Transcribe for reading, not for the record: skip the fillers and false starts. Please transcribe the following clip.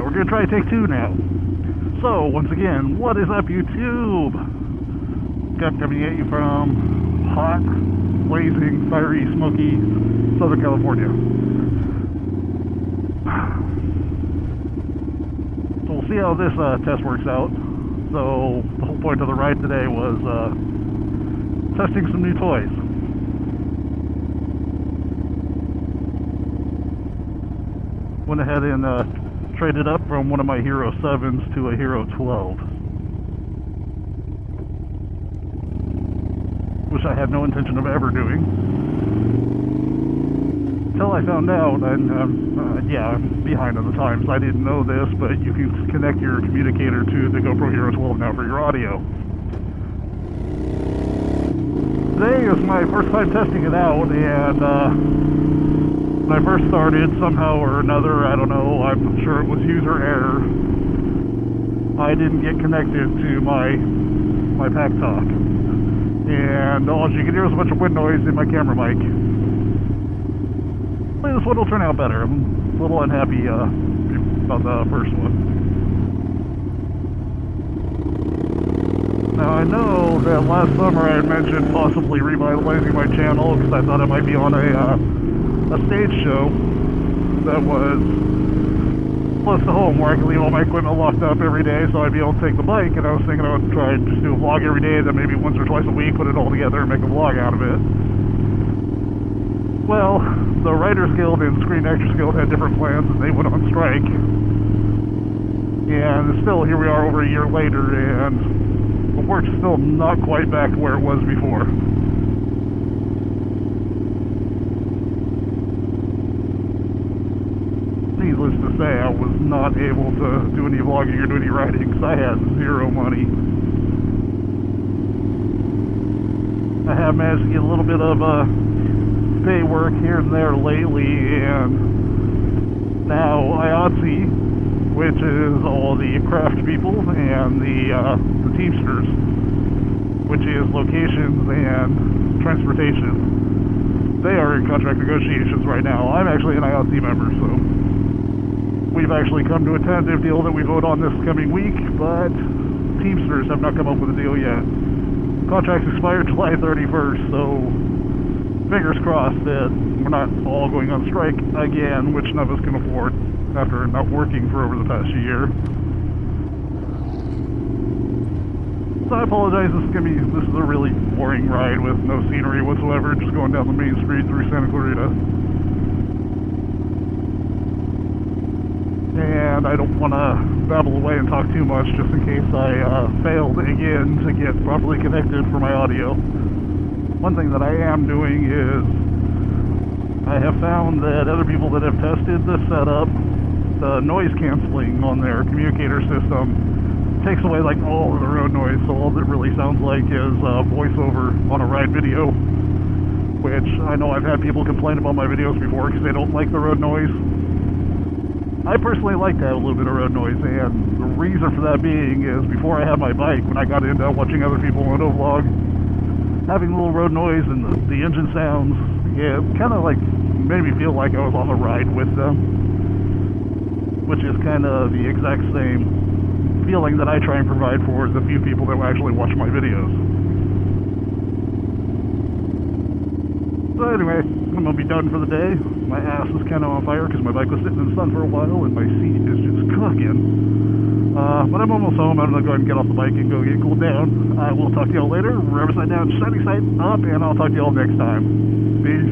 we're gonna try take two now. So, once again, what is up, YouTube? Coming at you from hot, blazing, fiery, smoky Southern California. So we'll see how this test works out. So, the whole point of the ride today was testing some new toys. Went ahead and traded up from one of my Hero 7s to a Hero 12. Which I had no intention of ever doing. Until I found out, and yeah, I'm behind on the times. I didn't know this, but you can connect your communicator to the GoPro Hero 12 now for your audio. Today is my first time testing it out, and when I first started, somehow or another, I don't know, I'm sure it was user error, I didn't get connected to my pack talk. And all you can hear is a bunch of wind noise in my camera mic. Hopefully this one will turn out better. I'm a little unhappy about the first one. Now I know that last summer I had mentioned possibly revitalizing my channel because I thought it might be on a stage show that was close to home where I could leave all my equipment locked up every day so I'd be able to take the bike, and I was thinking I would try and just do a vlog every day, then maybe once or twice a week put it all together and make a vlog out of it. Well, the Writers Guild and Screen Actors Guild had different plans and they went on strike, and still here we are over a year later and the work's still not quite back to where it was before. Needless to say, I was not able to do any vlogging or do any writing because I had zero money. I have managed to get a little bit of pay work here and there lately, and now IOTC, which is all the craft people, and the Teamsters, which is locations and transportation, they are in contract negotiations right now. I'm actually an IOTC member, so we've actually come to a tentative deal that we vote on this coming week, but Teamsters have not come up with a deal yet. Contracts expire July 31st, so fingers crossed that we're not all going on strike again, which none of us can afford after not working for over the past year. So I apologize, this is a really boring ride with no scenery whatsoever, just going down the main street through Santa Clarita. And I don't want to babble away and talk too much just in case I failed again to get properly connected for my audio. One thing that I am doing is I have found that other people that have tested this setup, the noise canceling on their communicator system takes away like all of the road noise, so all that really sounds like is voiceover on a ride video, which I know I've had people complain about my videos before because they don't like the road noise. I personally like to have a little bit of road noise, and the reason for that being is before I had my bike, when I got into watching other people motovlog, having a little road noise and the engine sounds, yeah, kind of like made me feel like I was on the ride with them, which is kind of the exact same feeling that I try and provide for the few people that actually watch my videos. So anyway, I'm going to be done for the day. My ass is kind of on fire because my bike was sitting in the sun for a while and my seat is just cooking. But I'm almost home. I'm going to go ahead and get off the bike and go get cooled down. I will talk to y'all later. Riverside down, sunny side up, and I'll talk to y'all next time. Peace.